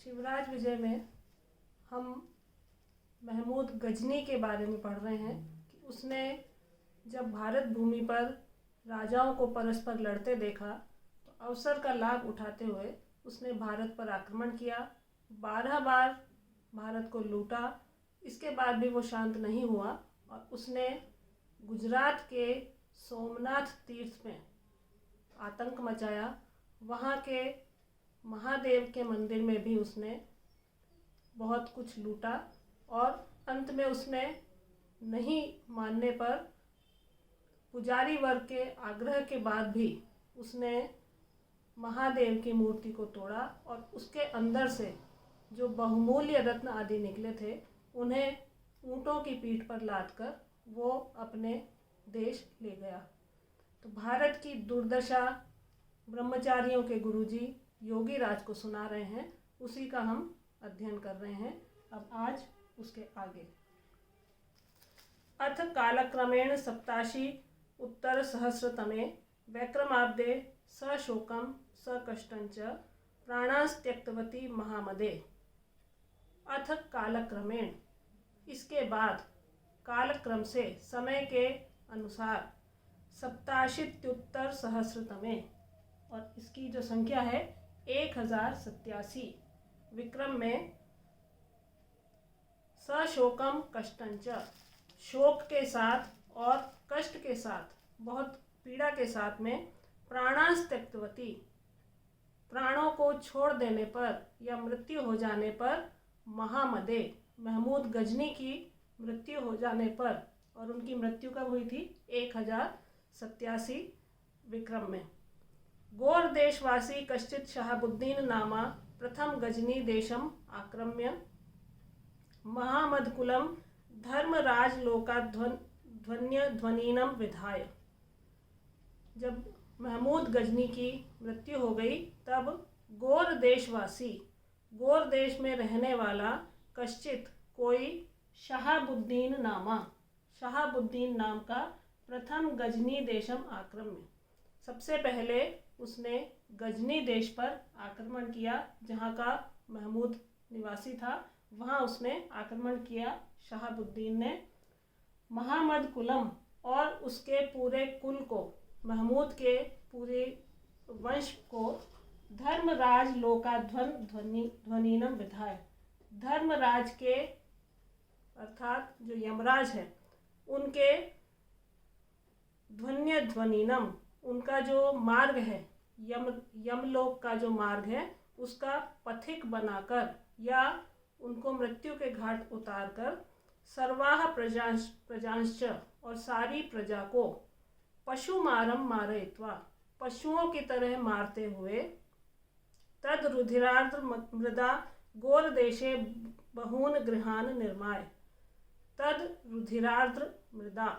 शिवराज विजय में हम महमूद गजनी के बारे में पढ़ रहे हैं कि उसने जब भारत भूमि पर राजाओं को परस्पर लड़ते देखा तो अवसर का लाभ उठाते हुए उसने भारत पर आक्रमण किया। 12 बार भारत को लूटा। इसके बाद भी वो शांत नहीं हुआ और उसने गुजरात के सोमनाथ तीर्थ में आतंक मचाया। वहाँ के महादेव के मंदिर में भी उसने बहुत कुछ लूटा और अंत में उसने नहीं मानने पर पुजारी वर्ग के आग्रह के बाद भी उसने महादेव की मूर्ति को तोड़ा और उसके अंदर से जो बहुमूल्य रत्न आदि निकले थे उन्हें ऊँटों की पीठ पर लादकर वो अपने देश ले गया। तो भारत की दुर्दशा ब्रह्मचारियों के गुरुजी योगी राज को सुना रहे हैं, उसी का हम अध्ययन कर रहे हैं। अब आज उसके आगे। अथ कालक्रमेण सप्ताशी उत्तर सहस्रतमे वैक्रमाब्दे सशोकं सकष्टंच प्राणास्त्यक्तवती महामदे। अथ कालक्रमेण, इसके बाद कालक्रम से समय के अनुसार सप्ताशीत्युत्तर सहस्रतमे, और इसकी जो संख्या है 1087 विक्रम में, सशोकम कष्टंच, शोक के साथ और कष्ट के साथ, बहुत पीड़ा के साथ में, प्राणास्त्यक्तवती, प्राणों को छोड़ देने पर या मृत्यु हो जाने पर, महामदे, महमूद गजनी की मृत्यु हो जाने पर, और उनकी मृत्यु कब हुई थी? 1087 विक्रम में। गोर देशवासी कश्चित शहाबुद्दीन नामा प्रथम गजनी देशम आक्रम्य महामदकुलम धर्मराज लोकाध्वन्य ध्वनिनम विधाय। जब महमूद गजनी की मृत्यु हो गई तब गोर देशवासी, गोर देश में रहने वाला, कश्चित, कोई, शहाबुद्दीन नामा, शहाबुद्दीन नाम का, प्रथम गजनी देशम आक्रम्य, सबसे पहले उसने गजनी देश पर आक्रमण किया जहाँ का महमूद निवासी था। वहाँ उसने आक्रमण किया शहाबुद्दीन ने। महामद कुलम, और उसके पूरे कुल को, महमूद के पूरे वंश को, धर्मराज लोकाध्वनिनम विधाय, धर्मराज के अर्थात जो यमराज है उनके ध्वनिनम, उनका जो मार्ग है, यमलोक का जो मार्ग है उसका पथिक बनाकर या उनको मृत्यु के घाट उतारकर, सर्वाह प्रजांश्च, और सारी प्रजा को, पशुमारम मारयित्वा, पशुओं की तरह मारते हुए, तद रुधिरार्द्र मृदा गोर देशे बहून गृहान निर्माय, तद रुधिरार्द्र मृदा,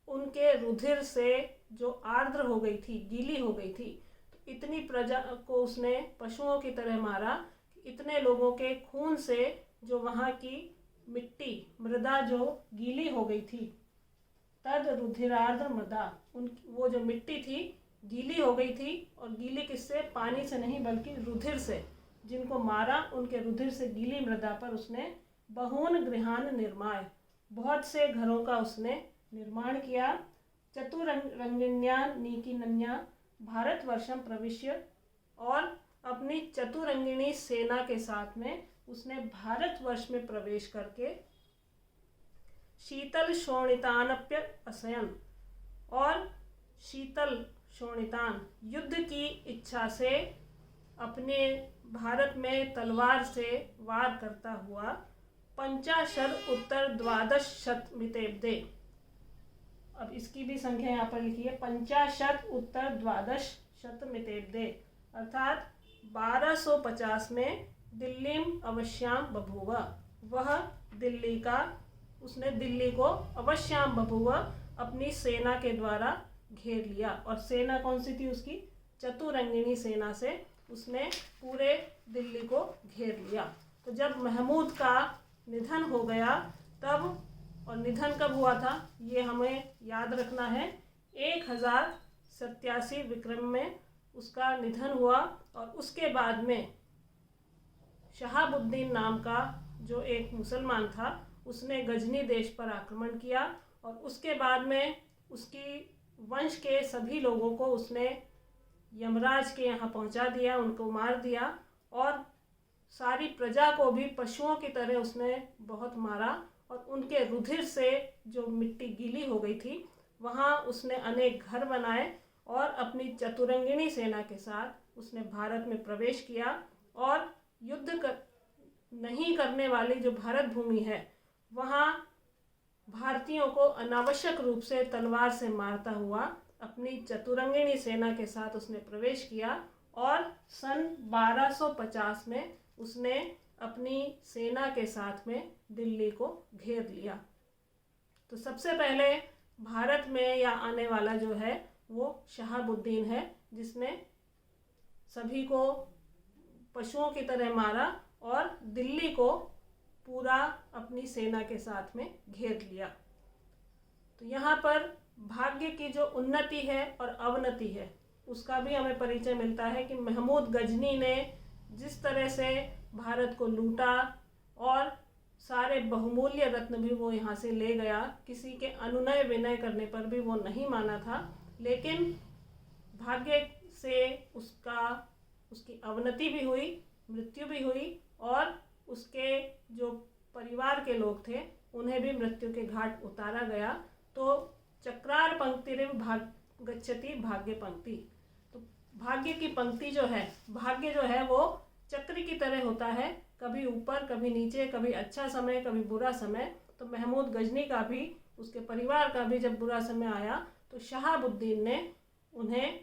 उनके रुधिर से जो आर्द्र हो गई थी, गीली हो गई थी, तो इतनी प्रजा को उसने पशुओं की तरह मारा कि इतने लोगों के खून से जो वहाँ की मिट्टी, मृदा जो गीली हो गई थी, तद रुधिरार्द्र मृदा, उन वो जो मिट्टी थी गीली हो गई थी, और गीली किससे? पानी से नहीं बल्कि रुधिर से। जिनको मारा उनके रुधिर से गीली मृदा पर उसने बहून गृहान निर्माय, बहुत से घरों का उसने निर्माण किया। चतुरंगिण्या नीकिनन्या भारतवर्षम प्रविश्य, और अपनी चतुरंगिणी सेना के साथ में उसने भारतवर्ष में प्रवेश करके, शीतल शोणितानप्य असयन, और शीतल शोणितान, युद्ध की इच्छा से अपने भारत में तलवार से वार करता हुआ, 50 उत्तर 12 मितेब्दे, अब इसकी भी संख्या यहाँ पर लिखी है, 50 उत्तर 12 मितेब्दे, अर्थात 1250 में दिल्लीम अवश्याम बभूव, वह दिल्ली का, उसने दिल्ली को अवश्याम बभूव अपनी सेना के द्वारा घेर लिया। और सेना कौन सी थी उसकी? चतुरंगिणी सेना से उसने पूरे दिल्ली को घेर लिया। तो जब महमूद का निधन हो गया तब, और निधन कब हुआ था ये हमें याद रखना है, 1087 विक्रम में उसका निधन हुआ। और उसके बाद में शहाबुद्दीन नाम का जो एक मुसलमान था उसने गजनी देश पर आक्रमण किया और उसके बाद में उसकी वंश के सभी लोगों को उसने यमराज के यहाँ पहुँचा दिया, उनको मार दिया और सारी प्रजा को भी पशुओं की तरह उसने बहुत मारा और उनके रुधिर से जो मिट्टी गीली हो गई थी वहाँ उसने अनेक घर बनाए और अपनी चतुरंगिणी सेना के साथ उसने भारत में प्रवेश किया और नहीं करने वाली जो भारत भूमि है वहाँ भारतीयों को अनावश्यक रूप से तलवार से मारता हुआ अपनी चतुरंगिणी सेना के साथ उसने प्रवेश किया और सन 1250 में उसने अपनी सेना के साथ में दिल्ली को घेर लिया। तो सबसे पहले भारत में या आने वाला जो है वो शहाबुद्दीन है, जिसने सभी को पशुओं की तरह मारा और दिल्ली को पूरा अपनी सेना के साथ में घेर लिया। तो यहाँ पर भाग्य की जो उन्नति है और अवनति है उसका भी हमें परिचय मिलता है कि महमूद गजनी ने जिस तरह से भारत को लूटा और सारे बहुमूल्य रत्न भी वो यहाँ से ले गया, किसी के अनुनय विनय करने पर भी वो नहीं माना था, लेकिन भाग्य से उसकी अवनति भी हुई, मृत्यु भी हुई और उसके जो परिवार के लोग थे उन्हें भी मृत्यु के घाट उतारा गया। तो चक्रार पंक्तिरिव गच्छति भाग्य पंक्ति। तो भाग्य की पंक्ति जो है, भाग्य जो है वो चक्र की तरह होता है, कभी ऊपर कभी नीचे, कभी अच्छा समय कभी बुरा समय। तो महमूद गजनी का भी, उसके परिवार का भी जब बुरा समय आया तो शहाबुद्दीन ने उन्हें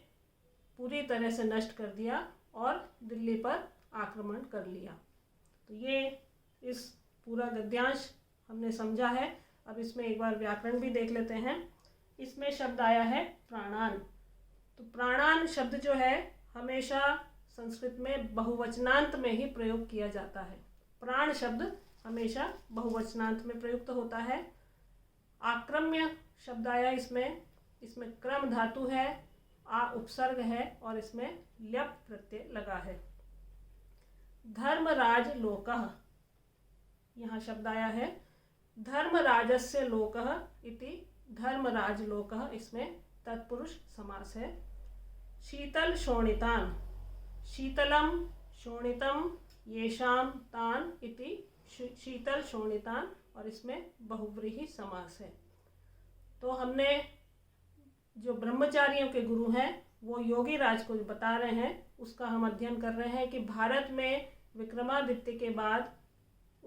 पूरी तरह से नष्ट कर दिया और दिल्ली पर आक्रमण कर लिया। तो ये इस पूरा गद्यांश हमने समझा है। अब इसमें एक बार व्याकरण भी देख लेते हैं। इसमें शब्द आया है प्राणान। तो प्राणान शब्द जो है हमेशा संस्कृत में बहुवचनांत में ही प्रयोग किया जाता है। प्राण शब्द हमेशा बहुवचनांत में प्रयुक्त होता है। आक्रम्य शब्द आया इसमें क्रम धातु है, आ उपसर्ग है और इसमें ल्यप प्रत्यय लगा है। धर्मराज लोकः, यहाँ शब्द आया है धर्मराजस्य लोकः इति धर्मराज लोकः, इसमें तत्पुरुष समास है। शीतल शोणितान, शीतलम शोणितम येषां तान इति शीतल शोणितान और इसमें बहुव्रीहि समास है। तो हमने जो ब्रह्मचारियों के गुरु हैं वो योगी राज को बता रहे हैं, उसका हम अध्ययन कर रहे हैं कि भारत में विक्रमादित्य के बाद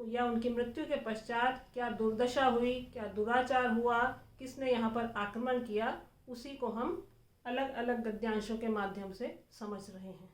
या उनकी मृत्यु के पश्चात क्या दुर्दशा हुई, क्या दुराचार हुआ, किसने यहाँ पर आक्रमण किया, उसी को हम अलग अलग गद्यांशों के माध्यम से समझ रहे हैं।